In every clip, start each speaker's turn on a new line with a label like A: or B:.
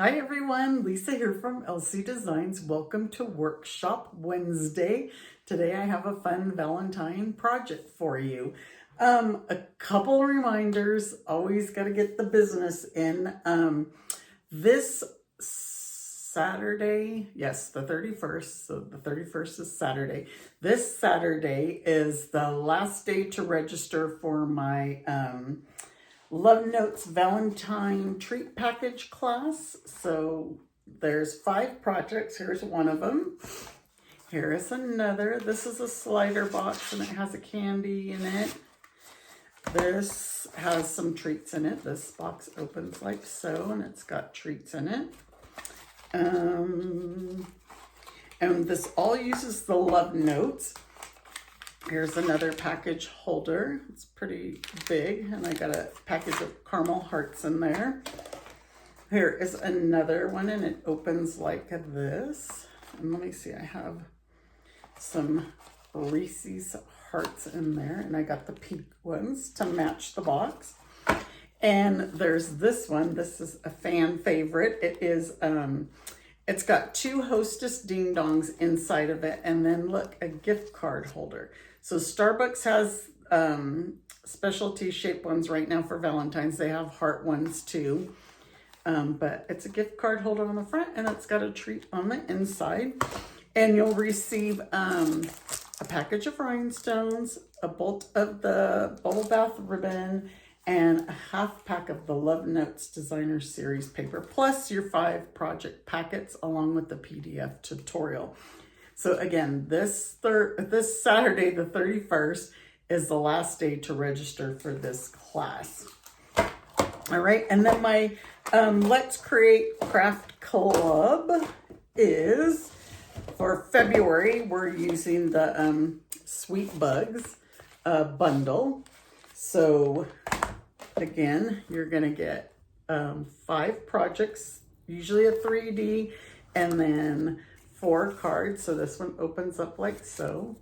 A: Hi everyone, Lisa here from LC Designs. Welcome to Workshop Wednesday. Today I have a fun Valentine project for you. A couple reminders, always got to get the business in. This Saturday, yes, the 31st, so the 31st is Saturday. This Saturday is the last day to register for my Love Notes Valentine treat package class. So there's 5 projects. Here's one of them. Here is another. This is a slider box and it has a candy in it. This has some treats in it. This box opens like so and it's got treats in it. And this all uses the Love Notes. Here's another package holder. It's pretty big, and I got a package of caramel hearts in there. Here is another one, and it opens like this. And let me see, I have some Reese's hearts in there, and I got the pink ones to match the box. And there's this one. This is a fan favorite. It is, it's got 2 Hostess Ding Dongs inside of it, and then look, a gift card holder. So Starbucks has specialty shaped ones right now for Valentine's. They have heart ones too. But it's a gift card holder on the front and it's got a treat on the inside. And you'll receive a package of rhinestones, a bolt of the bubble bath ribbon, and a half pack of the Love Notes Designer Series paper, plus your 5 project packets along with the PDF tutorial. So again, this Saturday, the 31st, is the last day to register for this class. All right, and then my Let's Create Craft Club is for February. We're using the Sweet Bugs bundle. So again, you're gonna get 5 projects, usually a 3D, and then 4 cards. So this one opens up like so,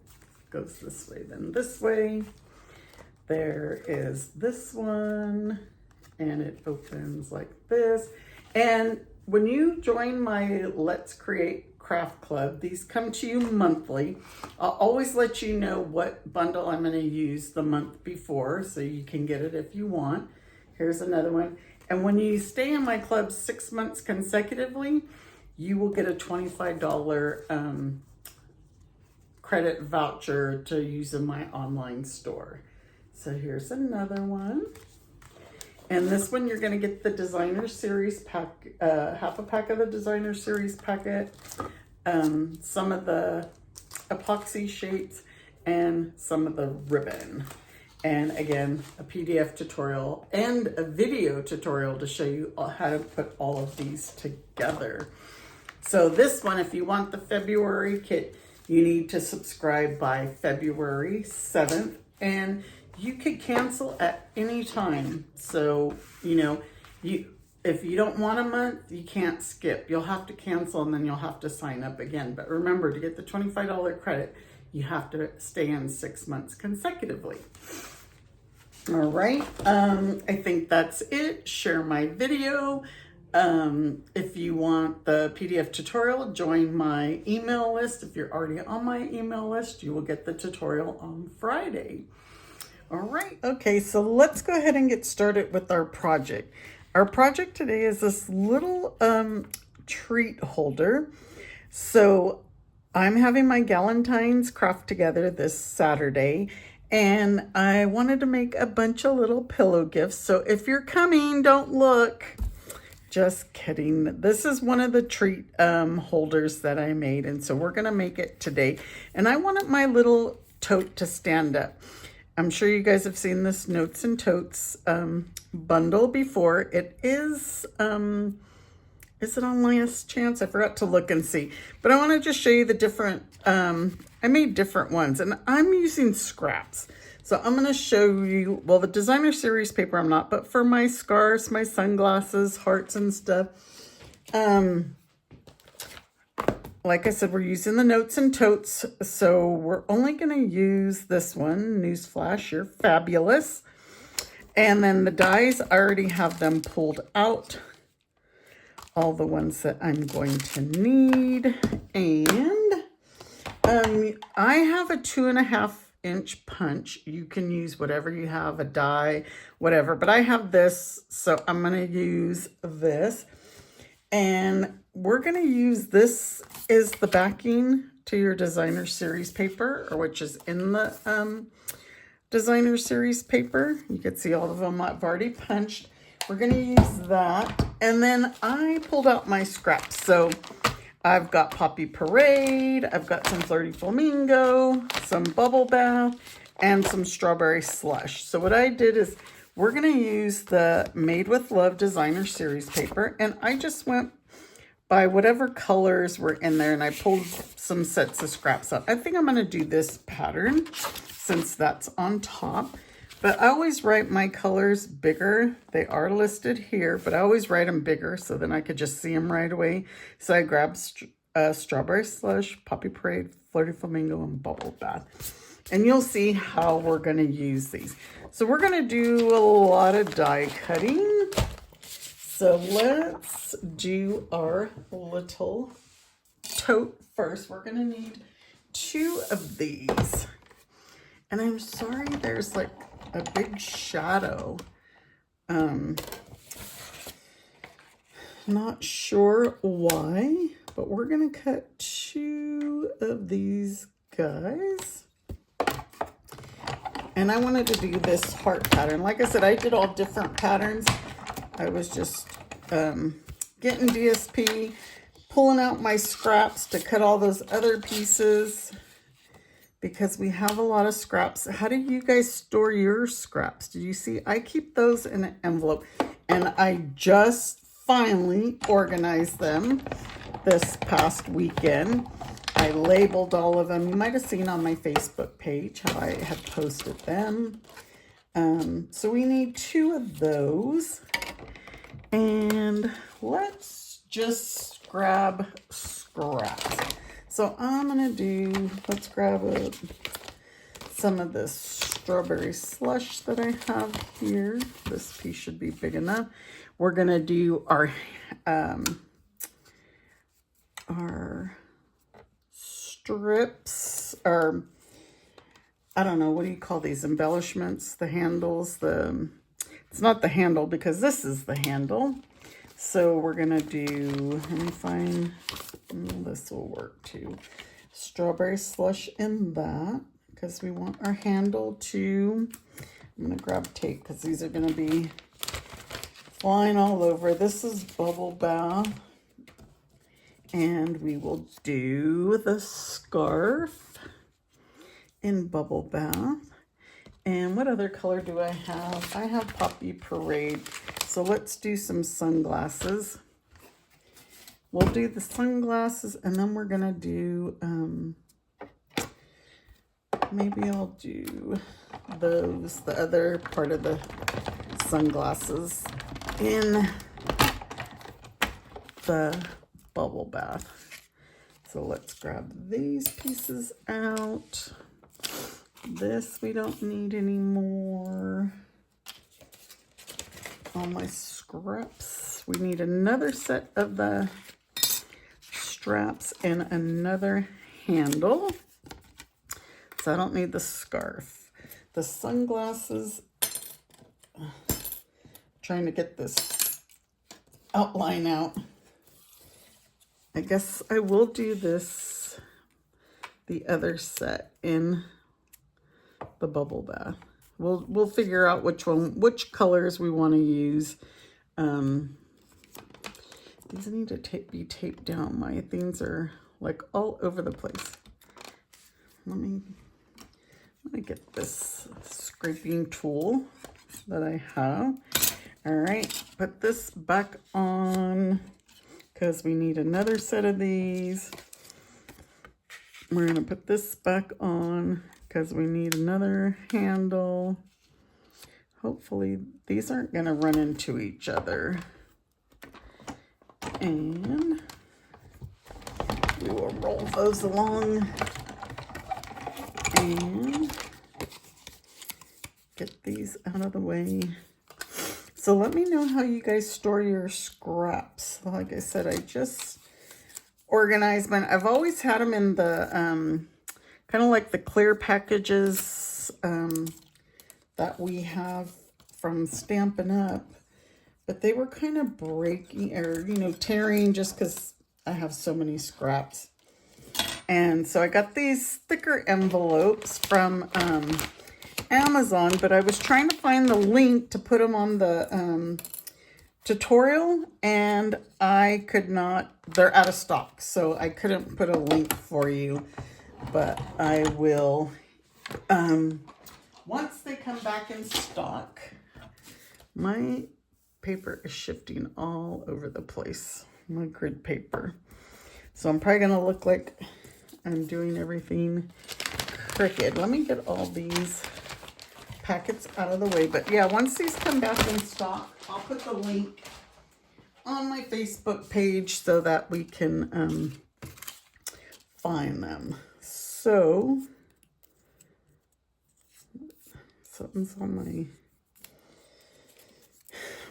A: goes this way, then this way. There is this one, and it opens like this. And when you join my Let's Create Craft Club, these come to you monthly. I'll always let you know what bundle I'm going to use the month before, so you can get it if you want. Here's another one. And when you stay in my club 6 months consecutively, you will get a $25 credit voucher to use in my online store. So here's another one. And this one, you're going to get the Designer Series pack, half a pack of the Designer Series packet, some of the epoxy shapes, and some of the ribbon. And again, a PDF tutorial and a video tutorial to show you how to put all of these together. So this one, if you want the February kit, you need to subscribe by February 7th, and you could cancel at any time. So, you know, if you don't want a month, you can't skip. You'll have to cancel and then you'll have to sign up again. But remember, to get the $25 credit, you have to stay in 6 months consecutively. All right, I think that's it. Share my video. If you want the PDF tutorial, join my email list. If you're already on my email list, you will get the tutorial on Friday. All right, okay, so let's go ahead and get started with our project. Our project today is this little treat holder. So I'm having my Galentine's craft together this Saturday, and I wanted to make a bunch of little pillow gifts. So if you're coming, don't look. Just kidding. This is one of the treat holders that I made, and so we're gonna make it today. And I wanted my little tote to stand up. I'm sure you guys have seen this Notes and Totes bundle before. It is it on Last Chance? I forgot to look and see. But I want to just show you the different, I made different ones, and I'm using scraps. So I'm going to show you, well, the Designer Series paper I'm not, but for my scarves, my sunglasses, hearts and stuff, like I said, we're using the Notes and Totes, so we're only going to use this one. Newsflash, you're fabulous. And then the dies, I already have them pulled out all the ones that I'm going to need. And I have a 2.5-inch punch. You can use whatever you have, a die, whatever. But I have this, so I'm going to use this. And we're going to use this as the backing to your designer series paper, or which is in the designer series paper. You can see all of them I've already punched. We're going to use that. And then I pulled out my scraps. So I've got Poppy Parade, I've got some Flirty Flamingo, some Bubble Bath, and some Strawberry Slush. So what I did is we're going to use the Made with Love designer series paper. And I just went by whatever colors were in there, and I pulled some sets of scraps out. I think I'm going to do this pattern since that's on top. But I always write my colors bigger. They are listed here, but I always write them bigger so then I could just see them right away. So I grabbed Strawberry Slush, Poppy Parade, Flirty Flamingo, and Bubble Bath. And you'll see how we're going to use these. So we're going to do a lot of die cutting. So let's do our little tote first. We're going to need 2 of these. And I'm sorry there's like a big shadow. Not sure why, but we're going to cut 2 of these guys. And I wanted to do this heart pattern. Like I said, I did all different patterns. I was just getting DSP, pulling out my scraps to cut all those other pieces because we have a lot of scraps. How do you guys store your scraps? Did you see? I keep those in an envelope, and I just finally organized them this past weekend. I labeled all of them. You might have seen on my Facebook page how I had posted them. So we need 2 of those. And let's just grab scraps. So I'm going to do, let's grab some of this Strawberry Slush that I have here. This piece should be big enough. We're going to do our strips, or I don't know, what do you call these? Embellishments, the handles, it's not the handle because this is the handle. So we're going to do, let me find, this will work too. Strawberry Slush in that because we want our handle to, I'm going to grab tape because these are going to be flying all over. This is Bubble Bath. And we will do the scarf in Bubble Bath. And what other color do I have? I have Poppy Parade. So let's do some sunglasses. We'll do the sunglasses, and then we're going to do, maybe I'll do those, the other part of the sunglasses in the Bubble Bath. So let's grab these pieces out. This we don't need anymore. All my scraps. We need another set of the straps and another handle. So I don't need the scarf. The sunglasses. Trying to get this outline out. I guess I will do this, the other set in the Bubble Bath. We'll figure out which colors we want to use. These need to be taped down. My things are like all over the place. Let me get this scraping tool that I have. All right, put this back on because we need another set of these. We're going to put this back on because we need another handle. Hopefully these aren't going to run into each other. And we will roll those along and get these out of the way. So So let me know how you guys store your scraps. Like I said, I just organized mine. I've always had them in the kind of like the clear packages that we have from Stampin' Up. But they were kind of breaking or, you know, tearing just because I have so many scraps. And so I got these thicker envelopes from Amazon, but I was trying to find the link to put them on the tutorial, and I could not. They're out of stock, so I couldn't put a link for you, but I will once they come back in stock. My paper is shifting all over the place, my grid paper, so I'm probably gonna look like I'm doing everything crooked. Let me get all these packets out of the way. But yeah, once these come back in stock, I'll put the link on my Facebook page so that we can find them. So something's on my,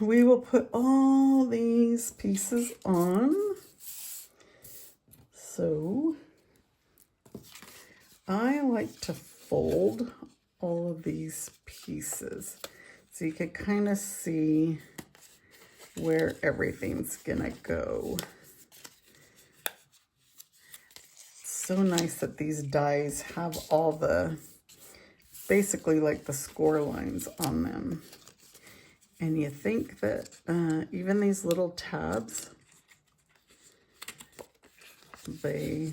A: we will put all these pieces on. So I like to fold all of these pieces so you can kind of see where everything's gonna go. So nice that these dies have all the, basically like the score lines on them. And you think that even these little tabs, they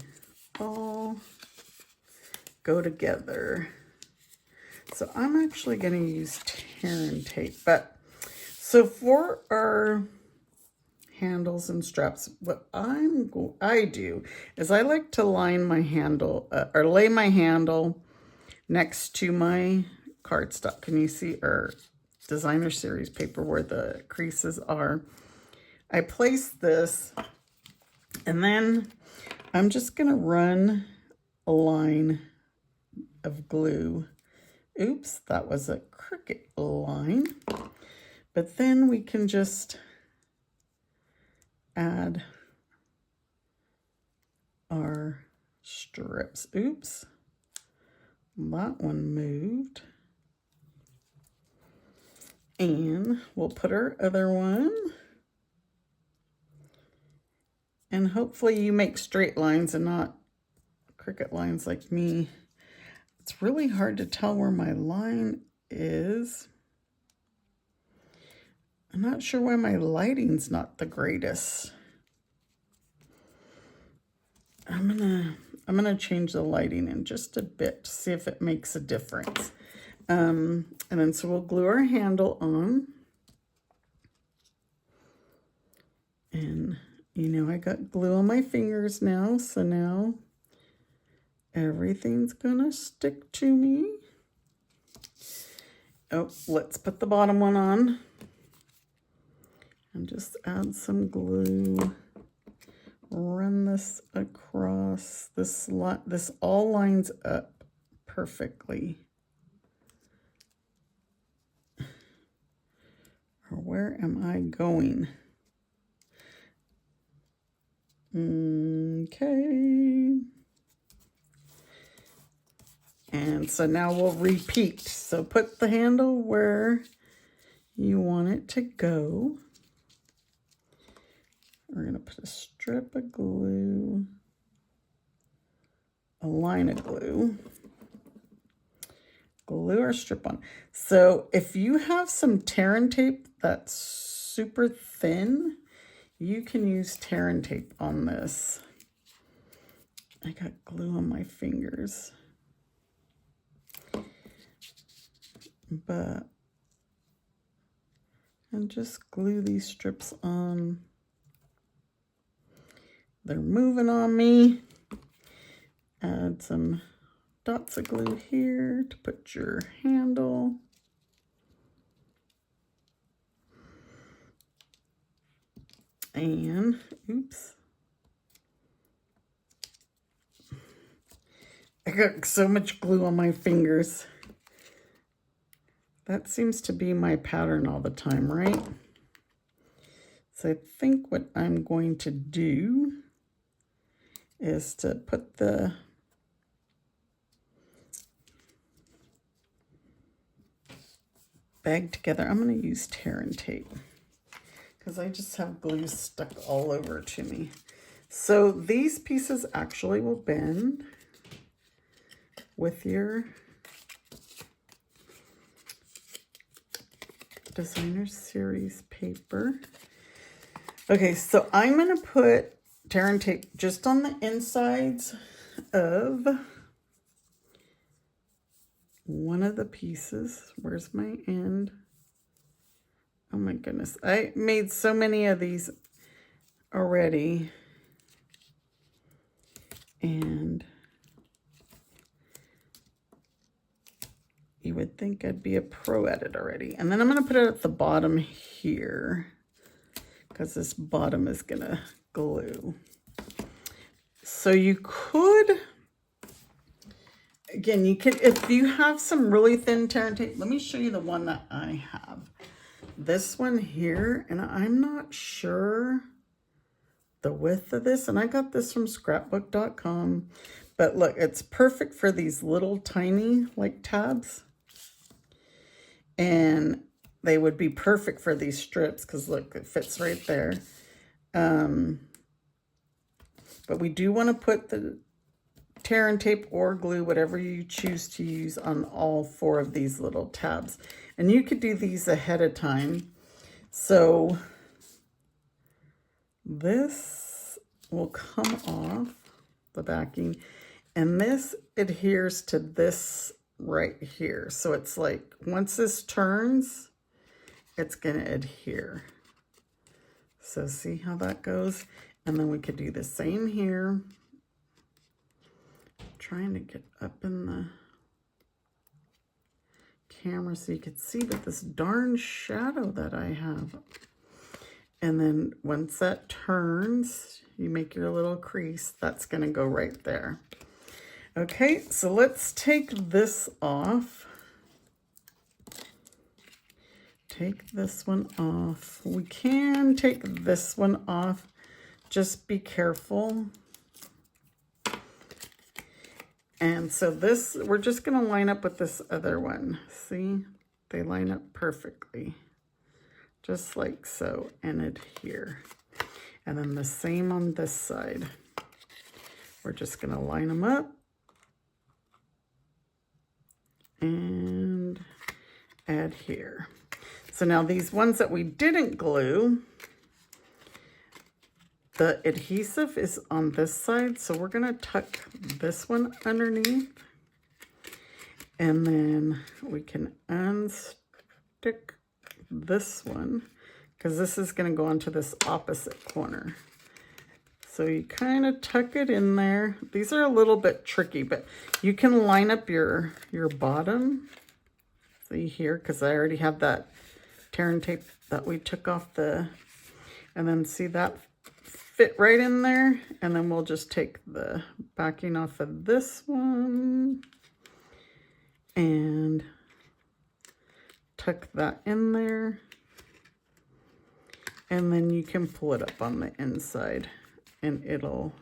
A: all go together. So I'm actually going to use tear and tape. But so for our handles and straps, what I do is I like to line my handle or lay my handle next to my cardstock. Can you see our designer series paper where the creases are? I place this, and then I'm just going to run a line of glue. Oops, that was a crooked line. But then we can just add our strips. Oops, that one moved. And we'll put our other one. And hopefully you make straight lines and not crooked lines like me. It's really hard to tell where my line is. I'm not sure why my lighting's not the greatest. I'm gonna change the lighting in just a bit to see if it makes a difference. And then so we'll glue our handle on. And you know, I got glue on my fingers now, so now everything's gonna stick to me. Oh, let's put the bottom one on. And just add some glue. Run this across. This all lines up perfectly. Or where am I going? Okay. And so now we'll repeat. So put the handle where you want it to go. We're going to put a strip of glue, a line of glue, glue our strip on. So if you have some tear and tape that's super thin, you can use tear and tape on this. I got glue on my fingers. But, and just glue these strips on. They're moving on me. Add some dots of glue here to put your handle. And, oops. I got so much glue on my fingers. That seems to be my pattern all the time, right? So I think what I'm going to do is to put the bag together. I'm going to use tear and tape because I just have glue stuck all over to me. So these pieces actually will bend with your designer series paper. Okay, so I'm going to put tear and tape just on the insides of one of the pieces. Where's my end? Oh my goodness. I made so many of these already. And you would think I'd be a pro at it already. And then I'm going to put it at the bottom here because this bottom is going to glue. So you could, again, you could, if you have some really thin tear and tape, let me show you the one that I have. This one here, and I'm not sure the width of this, and I got this from scrapbook.com, but look, it's perfect for these little tiny like tabs, and they would be perfect for these strips because look, it fits right there. But we do want to put the tear and tape or glue, whatever you choose to use, on all 4 of these little tabs. And you could do these ahead of time. So this will come off the backing, and this adheres to this right here. So it's like once this turns, it's going to adhere. So see how that goes? And then we could do the same here. I'm trying to get up in the camera so you could see that this darn shadow that I have. And then once that turns, you make your little crease. That's going to go right there. Okay, so let's take this off. Take this one off. We can take this one off. Just be careful. And so this, we're just going to line up with this other one. See, they line up perfectly. Just like so, and adhere. And then the same on this side. We're just going to line them up. And adhere. So now these ones that we didn't glue, the adhesive is on this side, so we're going to tuck this one underneath. And then we can unstick this one, because this is going to go onto this opposite corner. So you kind of tuck it in there. These are a little bit tricky, but you can line up your bottom. See here, because I already have that tear and tape that we took off the, and then see that fit right in there. And then we'll just take the backing off of this one and tuck that in there. And then you can pull it up on the inside and it'll,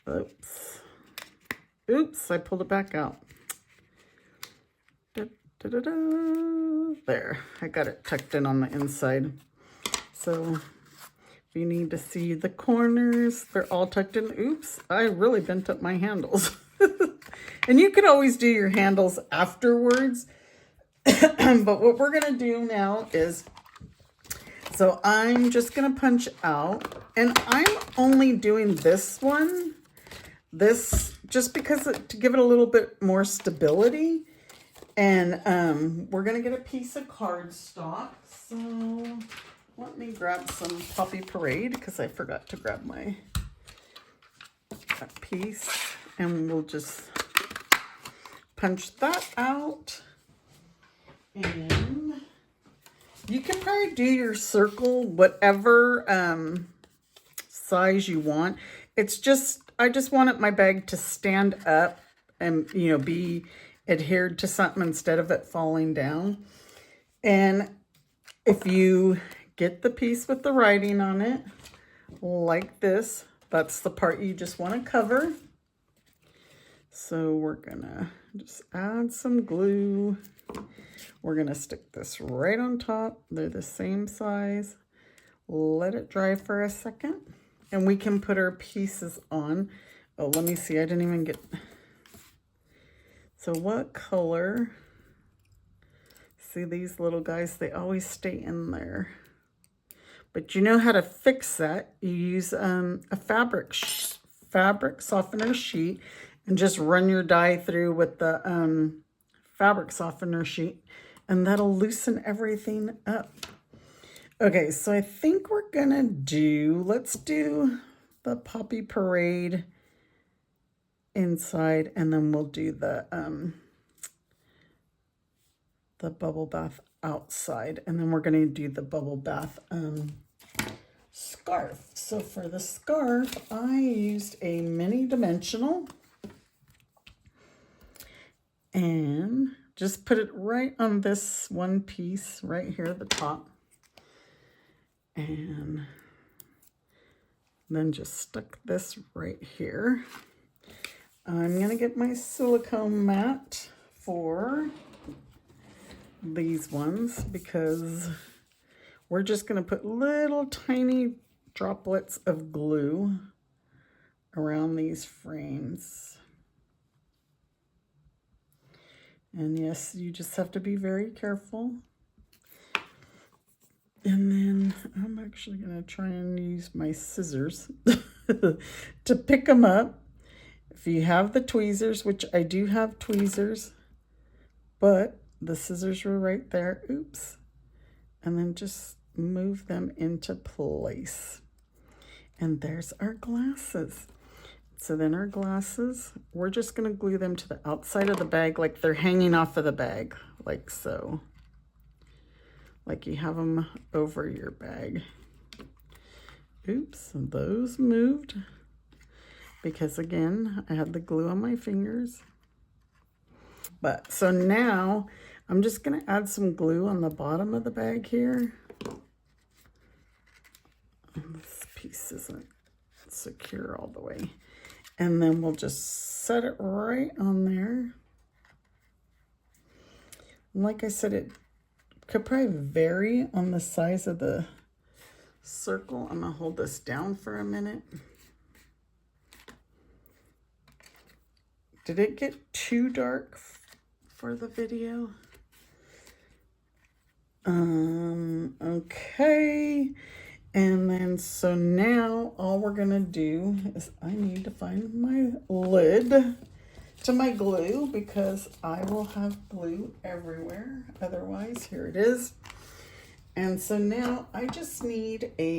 A: oops, I pulled it back out. There, I got it tucked in on the inside. So if you need to see the corners, they're all tucked in. Oops, I really bent up my handles. And you could always do your handles afterwards. But what we're gonna do now is, so I'm just gonna punch out, and I'm only doing this one, just because to give it a little bit more stability. And we're gonna get a piece of cardstock. So let me grab some Poppy Parade because I forgot to grab my piece, and we'll just punch that out. And you can probably do your circle whatever size you want. It's just, I just wanted my bag to stand up and, you know, be adhered to something instead of it falling down. And if you get the piece with the writing on it, like this, that's the part you just want to cover. So we're gonna just add some glue. We're gonna stick this right on top. They're the same size. Let it dry for a second, and we can put our pieces on. Oh, let me see, I didn't even get... So what color? See these little guys, they always stay in there. But you know how to fix that. You use a fabric softener sheet and just run your die through with the fabric softener sheet, and that'll loosen everything up. Okay, so I think we're gonna let's do the Poppy Parade inside, and then we'll do the bubble bath outside, and then we're gonna do the bubble bath scarf. So for the scarf, I used a mini dimensional and just put it right on this one piece right here at the top, and then just stuck this right here. I'm gonna get my silicone mat for these ones because we're just gonna put little tiny droplets of glue around these frames. And yes, you just have to be very careful. And then I'm actually gonna try and use my scissors to pick them up. If you have the tweezers, which I do have tweezers, but the scissors were right there, oops. And then just move them into place. And there's our glasses. So then our glasses, we're just gonna glue them to the outside of the bag like they're hanging off of the bag, like so. Like you have them over your bag. Oops, those moved. Because again, I had the glue on my fingers. But so now I'm just gonna add some glue on the bottom of the bag here. And this piece isn't secure all the way. And then we'll just set it right on there. And like I said, it could probably vary on the size of the circle. I'm gonna hold this down for a minute. Did it get too dark for the video? Okay. And then, so now all we're gonna do is I need to find my lid to my glue because I will have glue everywhere. Otherwise, here it is. And so now I just need a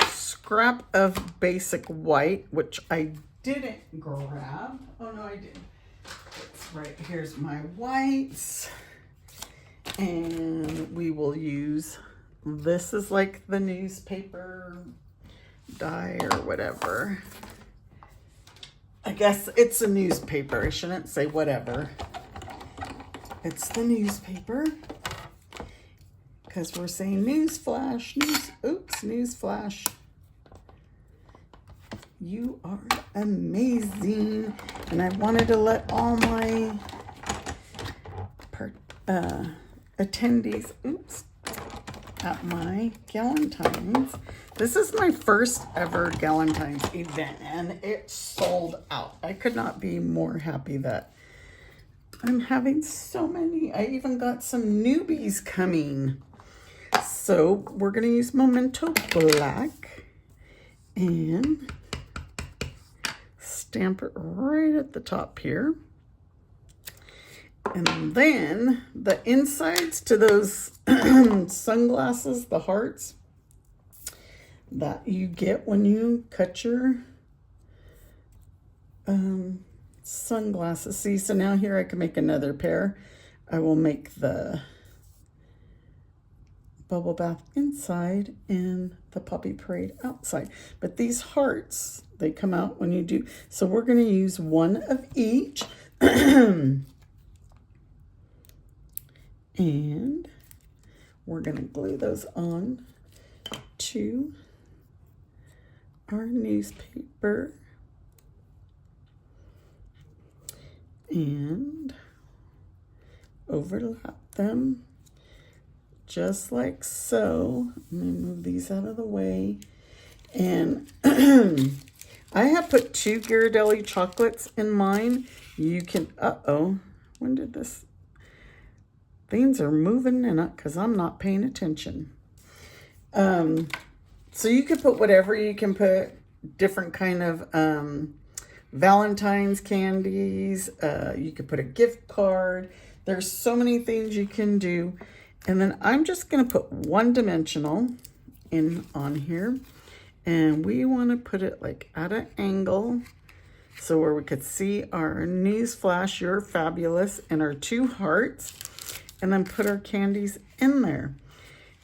A: scrap of basic white, which I didn't grab. Oh no, I did. It's right, here's my whites. And we will use, this is like the newspaper dye or whatever. I guess it's a newspaper. I shouldn't say whatever. It's the newspaper. Because we're saying news flash, news flash. You are amazing. And I wanted to let all my attendees, at my Galentine's. This is my first ever Galentine's event and it sold out. I could not be more happy that I'm having so many. I even got some newbies coming. So we're gonna use Memento Black and stamp it right at the top here. And then the insides to those sunglasses, the hearts that you get when you cut your sunglasses. See, so now here I can make another pair. I will make the bubble bath inside and the Poppy Parade outside. But these hearts, they come out when you do. So we're going to use one of each. And we're going to glue those on to our newspaper. And overlap them just like so. I'm going to move these out of the way. And I have put 2 Ghirardelli chocolates in mine. You can, when did this? Things are moving in it because I'm not paying attention. So you could put whatever. You can put different kind of Valentine's candies. You could put a gift card. There's so many things you can do. And then I'm just going to put one-dimensional on here. And we want to put it like at an angle so where we could see our news flash, you're fabulous, and our 2 hearts. And then put our candies in there.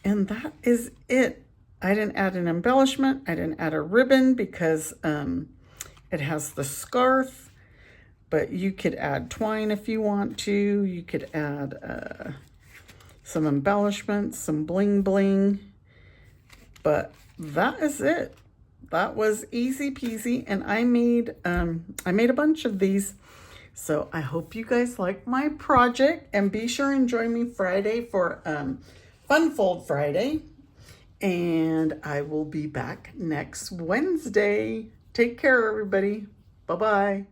A: And that is it. I didn't add an embellishment. I didn't add a ribbon because it has the scarf. But you could add twine if you want to. You could add some embellishments, some bling bling. But that is it. That was easy peasy. And I made a bunch of these. So I hope you guys like my project, and be sure and join me Friday for Fun Fold Friday. And I will be back next Wednesday. Take care, everybody. Bye-bye.